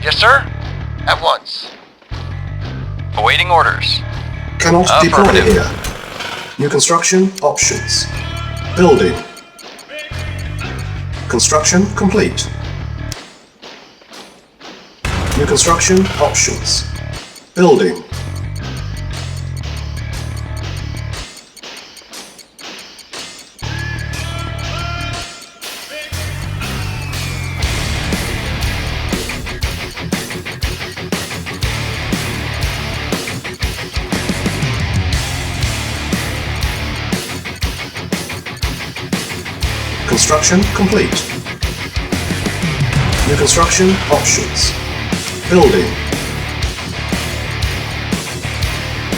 Yes, sir. At once. Awaiting orders. Cannot deploy here. New construction options. Building. Construction complete. New construction options. Building. Construction complete. New construction options. Building.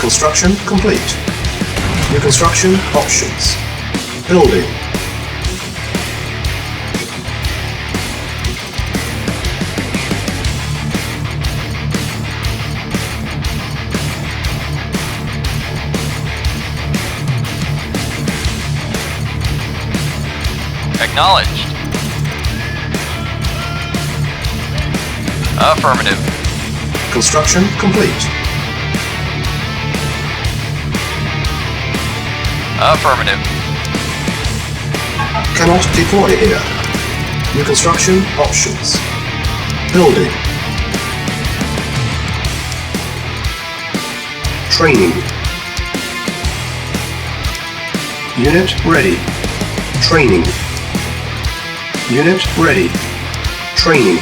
Construction complete. New construction options. Building. Acknowledged. Affirmative. Construction complete. Affirmative. Cannot deploy here. New construction options. Building. Training. Unit ready. Training. Unit ready. Training.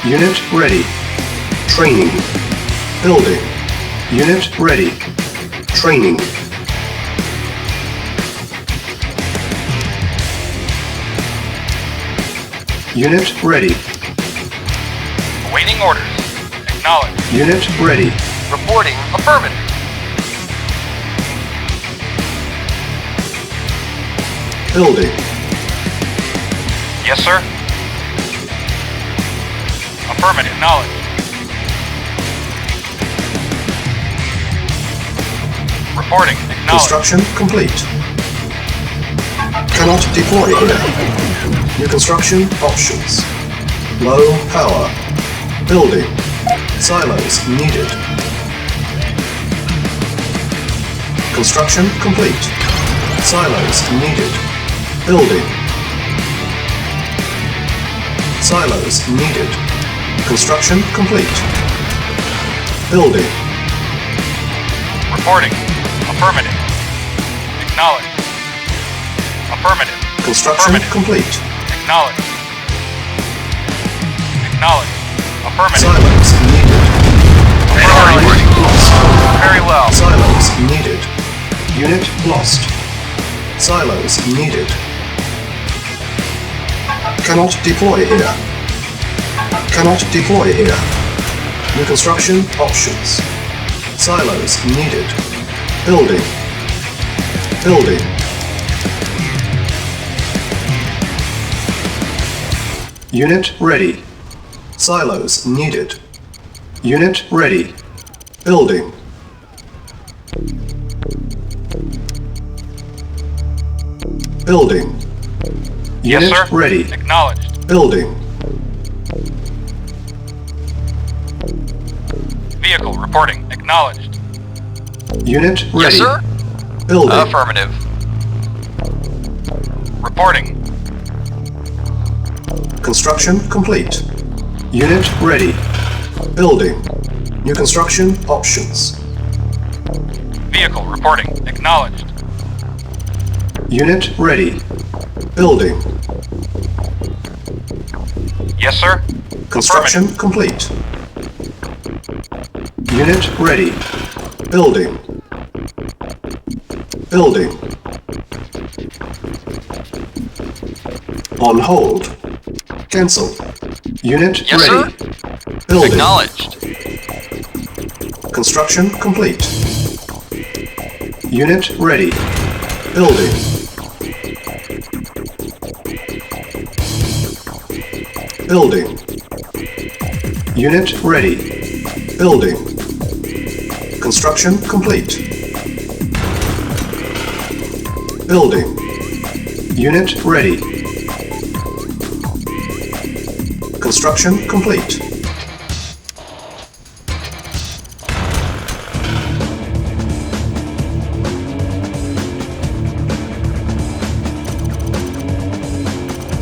Unit ready. Training. Building. Unit ready. Training. Unit ready. Awaiting orders. Acknowledged. Unit ready. Reporting affirmative. Building. Yes, sir. Affirmative. Acknowledged. Reporting. Acknowledged. Construction complete. Cannot deploy here. New construction options. Low power. Building. Silos needed. Construction complete. Silos needed. Building. Silos needed. Construction complete. Building. Reporting. Affirmative. Acknowledged. Affirmative. Construction Affirmative. complete. Acknowledged. Acknowledged. Affirmative. Silos needed. Very well. Silos needed. Unit lost. Silos needed. Cannot deploy here. Cannot deploy here. New construction options. Silos needed. Building. Building. Unit ready. Silos needed. Unit ready. Building. Building. Yes, Unit sir. ready. Acknowledged. Building. Vehicle reporting. Acknowledged. Unit ready. Yes, sir. Building. Affirmative. Reporting. Construction complete. Unit ready. Building. New construction options. Vehicle reporting. Acknowledged. Unit ready. Building. Yes, sir. Construction complete. Unit ready. Building. Building. On hold. Cancel. Unit Yes, ready. sir. Building. Acknowledged. Construction complete. Unit ready. Building. Building. Unit ready. Building. Construction complete. Building. Unit ready. Construction complete.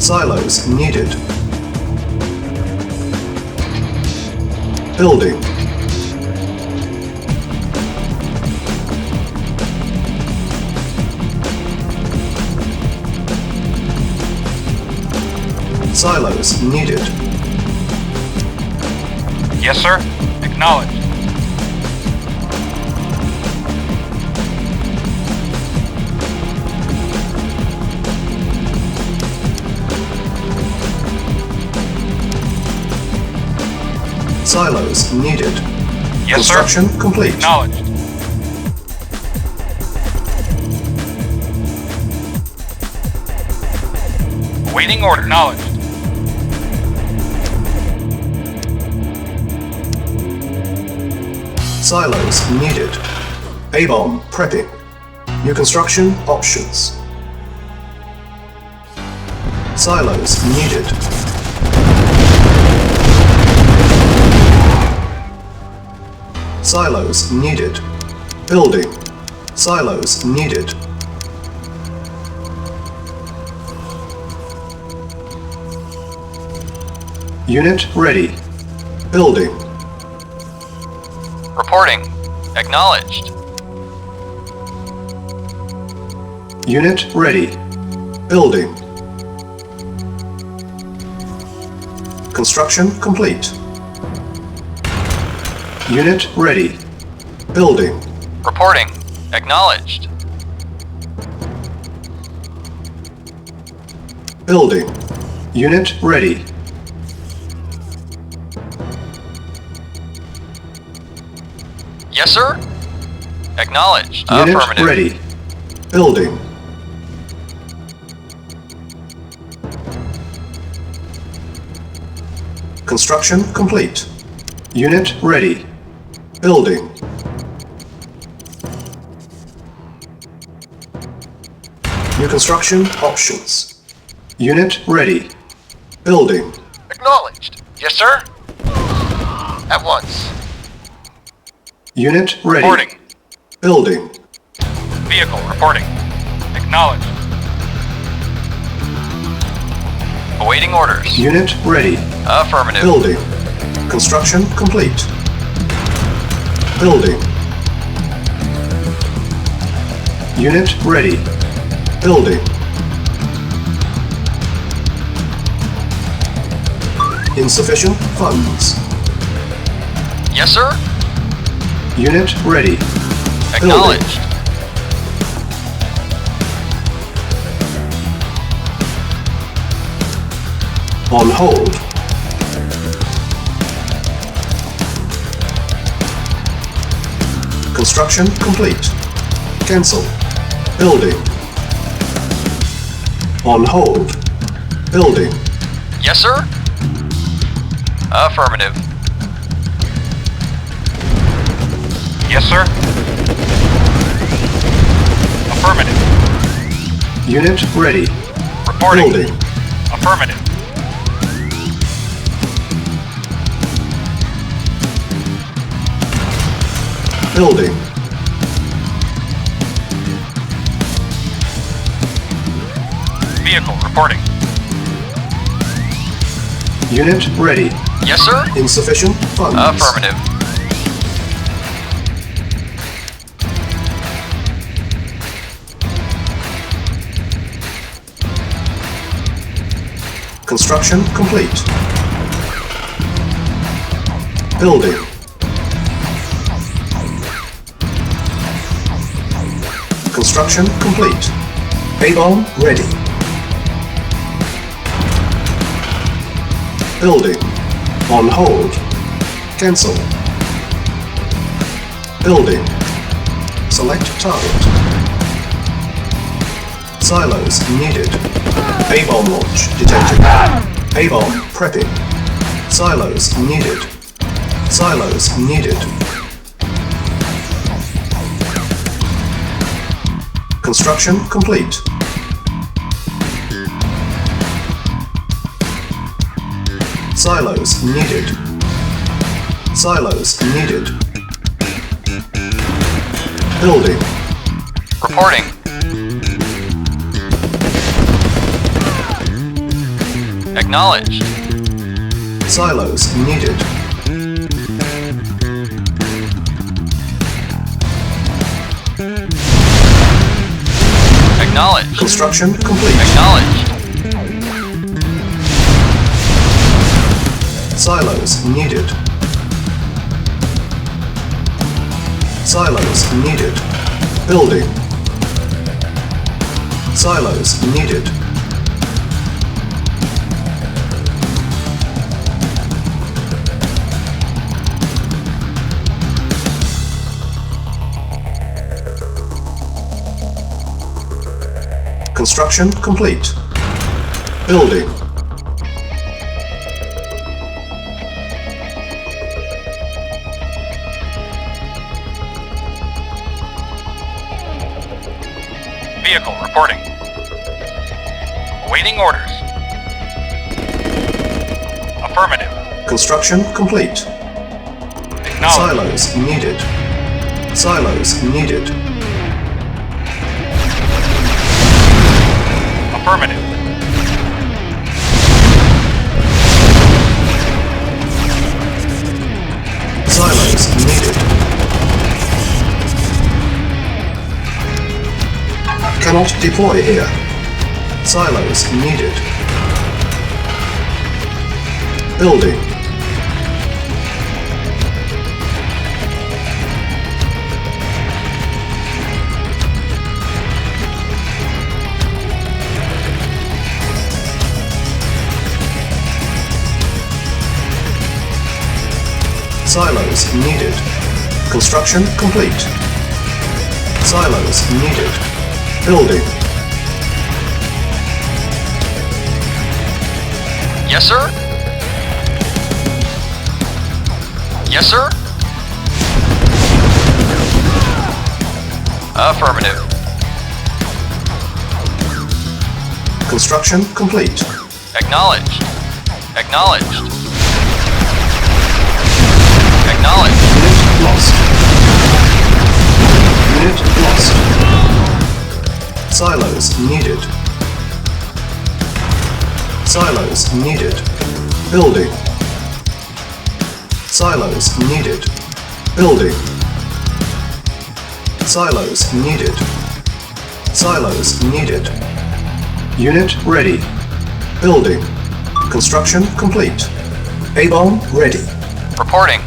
Silos needed. Building. Silos needed. Yes, sir. Acknowledged. Silos needed. Yes, sir. Construction complete. Acknowledged. Awaiting order. Acknowledged. Silos needed. A-bomb prepping. New construction options. Silos needed. Silos needed. Building. Silos needed. Unit ready. Building. Reporting. Acknowledged. Unit ready. Building. Construction complete. Unit ready. Building. Reporting. Acknowledged. Building. Unit ready. Yes, sir. Acknowledged. Unit Affirmative. ready. Building. Construction complete. Unit ready. Building. New construction options. Unit ready. Building. Acknowledged. Yes, sir. At once. Unit ready. Reporting. Building. Vehicle reporting. Acknowledged. Awaiting orders. Unit ready. Affirmative. Building. Construction complete. Building. Unit ready. Building. Insufficient funds. Yes, sir. Unit ready. Acknowledged. On hold. Construction complete. Cancel. Building. On hold. Building. Yes, sir. Affirmative. Yes, sir. Affirmative. Unit ready. Reporting. Building. Affirmative. Building. Vehicle reporting. Unit ready. Yes, sir. Insufficient funds. Affirmative. Construction complete. Building. Construction complete. A-bomb ready. Building. On hold. Cancel. Building. Select target. Silos needed. A-bomb launch detected. A-bomb prepping. Silos needed. Silos needed. Construction complete. Silos needed. Silos needed. Building. Reporting. Acknowledged. Silos needed. Acknowledged. Construction complete. Acknowledged. Silos needed. Silos needed. Building. Silos needed. Construction complete. Building. Vehicle reporting. Awaiting orders. Affirmative. Construction complete. Acknowledged. Silos needed. Silos needed. Affirmative. Silos needed. Cannot deploy here. Silos needed. Building. Silos needed. Construction complete. Silos needed. Building. Yes, sir. Yes, sir. Affirmative. Construction complete. Acknowledged. Acknowledged. Acknowledged. Unit lost. Unit lost. Silos needed. Silos needed. Building. Silos needed. Building. Silos needed. Silos needed. Unit ready. Building. Construction complete. A-bomb ready. Reporting.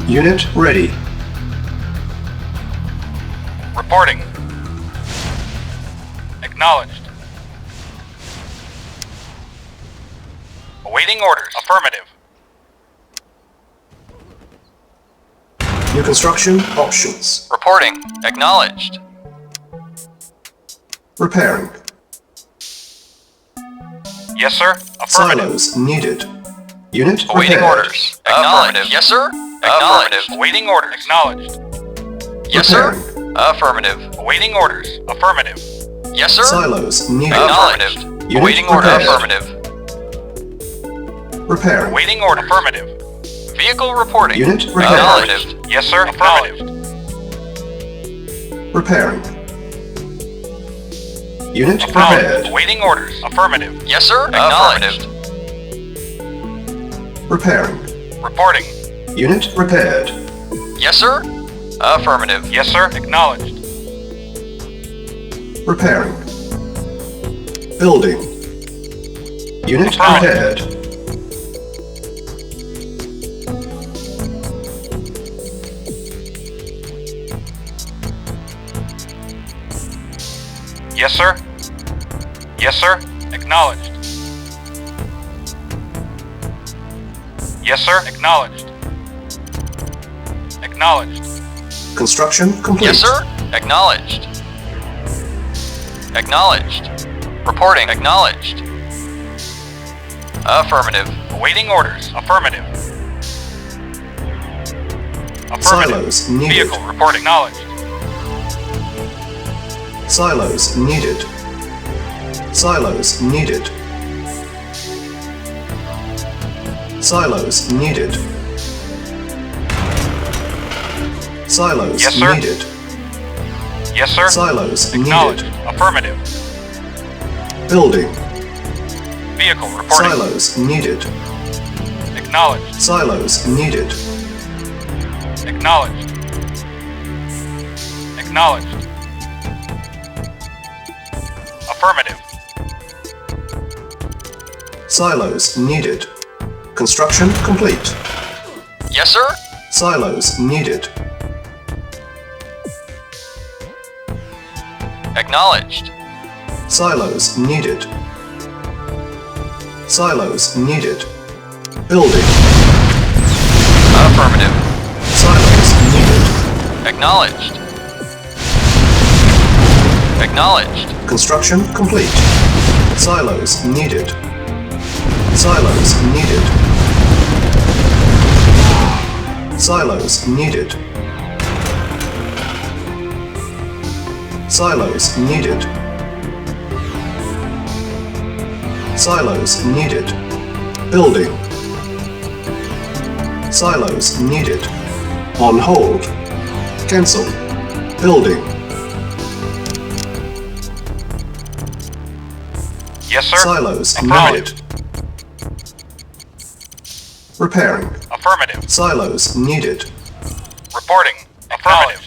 Unit ready. Reporting. Acknowledged. Awaiting orders. Affirmative. New construction options. Reporting. Acknowledged. Repairing. Yes, sir. Affirmative. Silos needed. Unit Awaiting repaired. orders. Affirmative. Yes, sir. Affirmative. Awaiting orders. Acknowledged. Yes, sir. Repairing. Affirmative. Awaiting orders. Affirmative. Yes, sir. Silos needed. Affirmative. Unit Awaiting order. repaired. Affirmative. Repairing. Awaiting order. Affirmative. Vehicle reporting. Unit repaired. Acknowledged. Yes, sir. Affirmative. Repairing. Unit Acknowledged. repaired. Awaiting orders. Affirmative. Yes, sir. Acknowledged. Repairing. Reporting. Unit repaired. Yes, sir. Affirmative. Yes, sir. Acknowledged. Repairing. Building. Unit Affirmative. repaired. Yes, sir. Yes, sir. Acknowledged. Yes, sir. Acknowledged. Acknowledged. Construction complete. Yes, sir. Acknowledged. Acknowledged. Reporting. Acknowledged. Affirmative. Awaiting orders. Affirmative. Affirmative. Silos needed. Vehicle reporting. Acknowledged. Silos needed. Silos needed. Silos needed. Silos Yes, sir. needed. Yes, sir. Silos Acknowledged. needed. Affirmative. Building. Vehicle reporting. Silos needed. Acknowledged. Silos needed. Acknowledged. Acknowledged. Affirmative. Silos needed. Construction complete. Yes, sir. Silos needed. Acknowledged. Silos needed. Silos needed. Building. Affirmative. Silos needed. Acknowledged. Acknowledged. Construction complete. Silos needed. Silos needed. Silos needed. Silos needed. Silos needed. Building. Silos needed. On hold. Cancel. Building. Yes, sir. Silos needed. Acknowledged. Repairing. Affirmative. Silos needed. Reporting. Affirmative.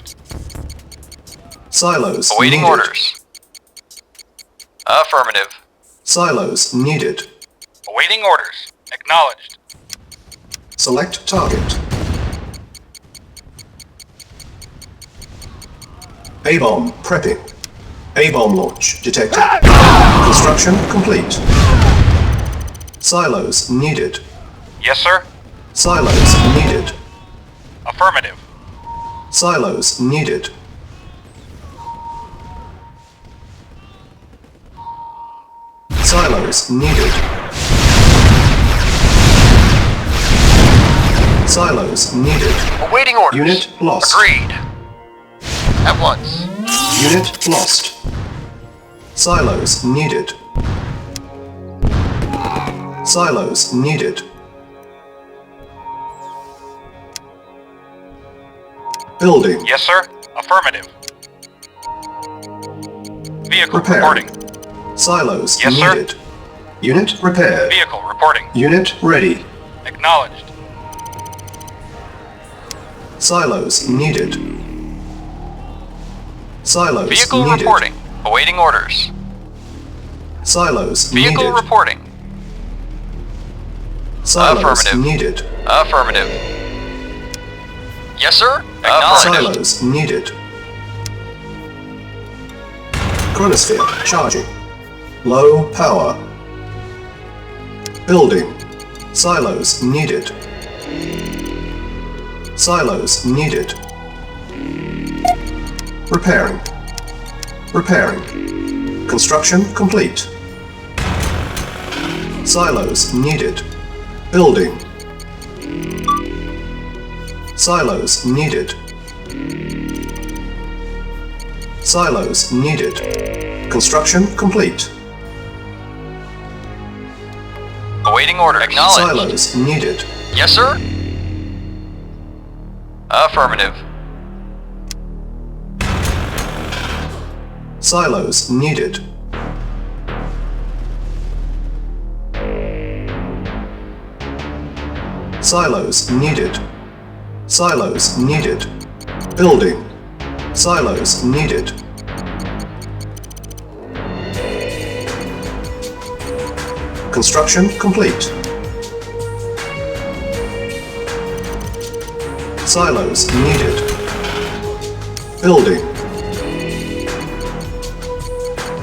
Silos Awaiting needed. orders. Affirmative. Silos needed. Awaiting orders. Acknowledged. Select target. A-bomb prepping. A-bomb launch detected. Construction complete. Silos needed. Yes, sir. Silos needed. Affirmative. Silos needed. Silos needed. Silos needed. Awaiting orders. Unit lost. Agreed. At once. Unit lost. Silos needed. Silos needed. Building. Yes, sir. Affirmative. Vehicle Repair. reporting. Silos Yes, sir. needed. Unit repaired. Vehicle reporting. Unit ready. Acknowledged. Silos needed. Silos Vehicle needed. reporting. Awaiting orders. Silos Vehicle needed. reporting. Silos Affirmative. needed. Affirmative. Yes, sir. Acknowledged. Silos needed. Chronosphere charging. Low power. Building. Silos needed. Silos needed. Repairing. Repairing. Construction complete. Silos needed. Building. Silos needed. Silos needed. Construction complete. Awaiting order. Acknowledged. Silos needed. Yes, sir. Affirmative. Silos needed. Silos needed. Silos needed. Building. Silos needed. Construction complete. Silos needed. Building.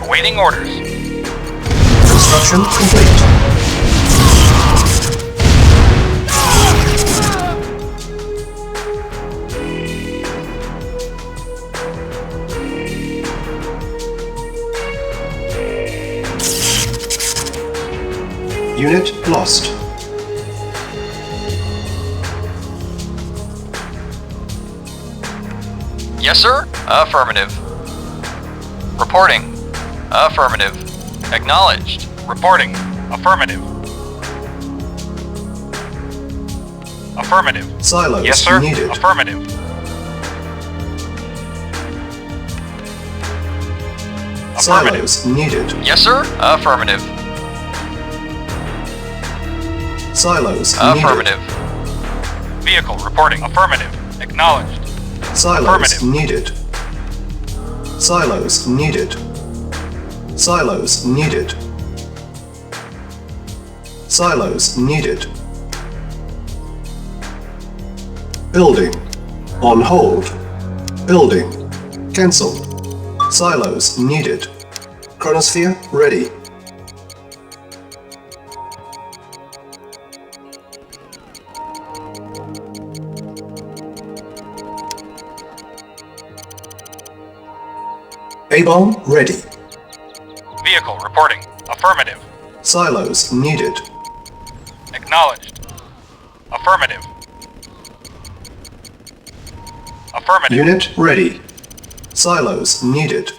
Awaiting orders. Construction complete. Unit lost. Yes, sir. Affirmative. Reporting. Affirmative. Acknowledged. Reporting. Affirmative. Affirmative. Silos Yes, sir. needed. Affirmative. Affirmative. Silos needed. Yes, sir. Affirmative. Silos needed. Affirmative. Vehicle reporting. Affirmative. Acknowledged. Silos Affirmative. needed. Silos needed. Silos needed. Silos needed. Building. On hold. Building. Cancel. Silos needed. Chronosphere ready. A-bomb ready. Vehicle reporting. Affirmative. Silos needed. Acknowledged. Affirmative. Affirmative. Unit ready. Silos needed.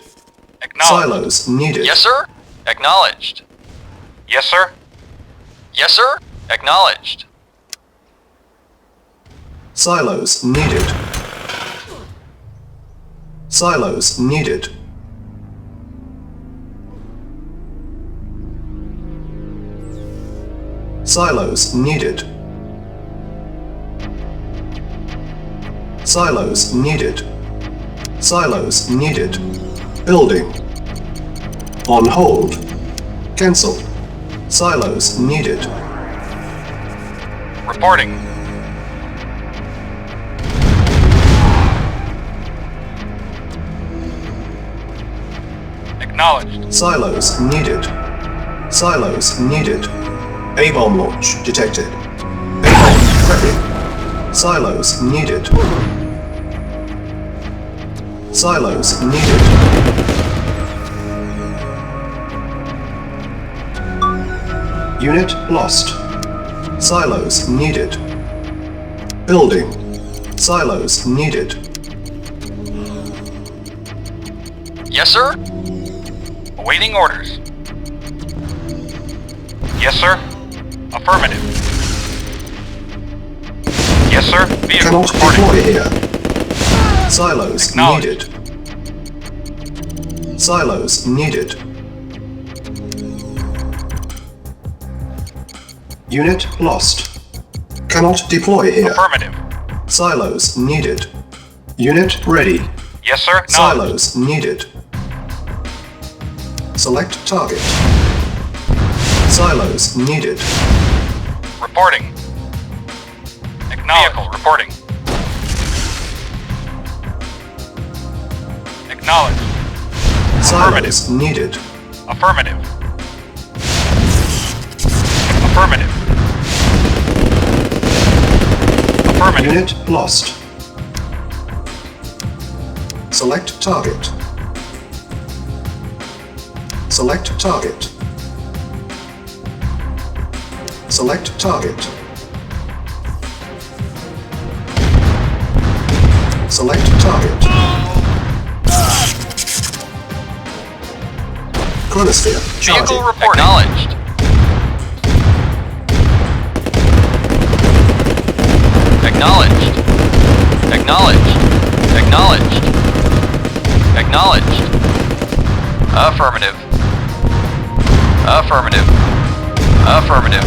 Acknowledged. Silos needed. Yes, sir. Acknowledged. Yes, sir. Yes, sir. Acknowledged. Silos needed. Silos needed. Silos needed. Silos needed. Silos needed. Building. On hold. Cancel. Silos needed. Reporting. Acknowledged. Silos needed. Silos needed. A-bomb launch detected. A-bomb prepping. Silos needed. Silos needed. Unit lost. Silos needed. Building. Silos needed. Yes, sir. Awaiting orders. Yes, sir. Affirmative. Yes, sir. Vehicle Cannot reporting. deploy here. Silos Acknowledged. needed. Silos needed. Unit lost. Cannot deploy here. Affirmative. Silos needed. Unit ready. Yes, sir. Acknowledged. Silos needed. Select target. Silos needed. Reporting. Acknowledged. Vehicle reporting. Acknowledged. Silos needed. Affirmative. Affirmative. Affirmative. Unit lost. Select target. Select target. Select target. Select target. Chronosphere charging. Vehicle reporting. Acknowledged. Acknowledged. Acknowledged. Acknowledged. Acknowledged. Affirmative. Affirmative. Affirmative.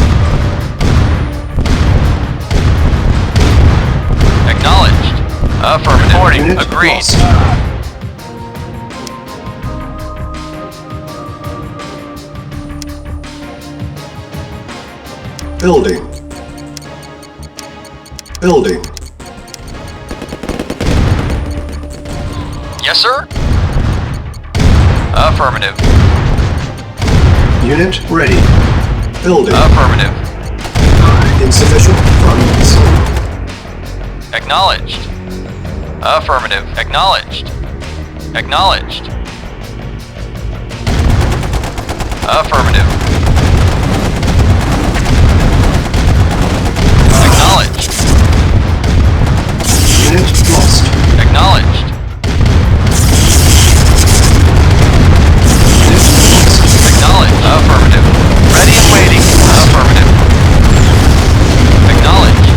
Acknowledged. Affirmative. Unit Agreed. lost. Building. Building. Yes, sir. Affirmative. Unit ready. Building. Affirmative. Insufficient funds. Acknowledged. Affirmative. Acknowledged. Acknowledged. Affirmative. Acknowledged. Unit lost. Acknowledged. Unit lost. Acknowledged. Affirmative. Ready and waiting. Affirmative. Acknowledged.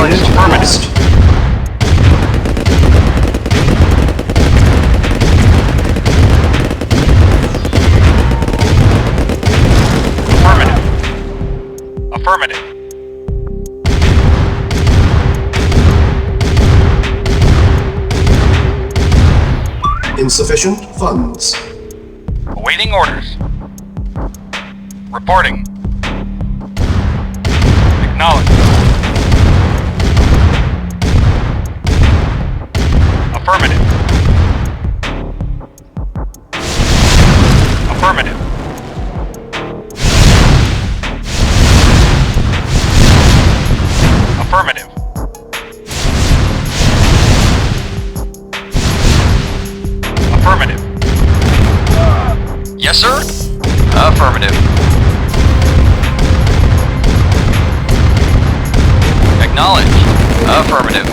Acknowledged. Unit Affirmative. lost. Affirmative. Affirmative. Insufficient funds. Awaiting orders. Reporting. Acknowledged. Affirmative. Affirmative. Affirmative. Affirmative. Yes, sir? Affirmative. Acknowledged. Affirmative.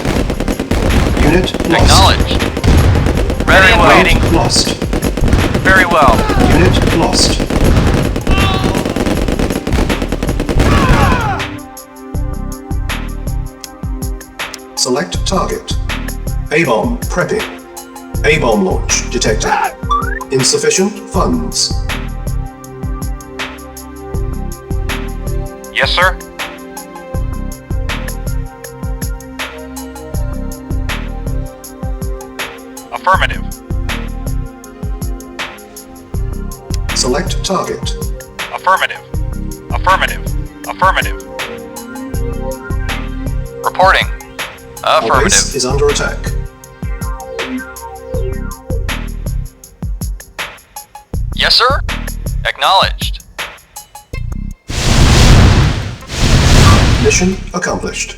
Unit lost. Acknowledged. Very well. Waiting. Lost. Very well. Unit lost. Select target. A-bomb prepping. A-bomb launch detected. Insufficient funds. Yes, sir. Affirmative. Select target. Affirmative. Affirmative. Affirmative. Reporting. Our base Affirmative. is under attack. Yes, sir? Acknowledged. Mission accomplished.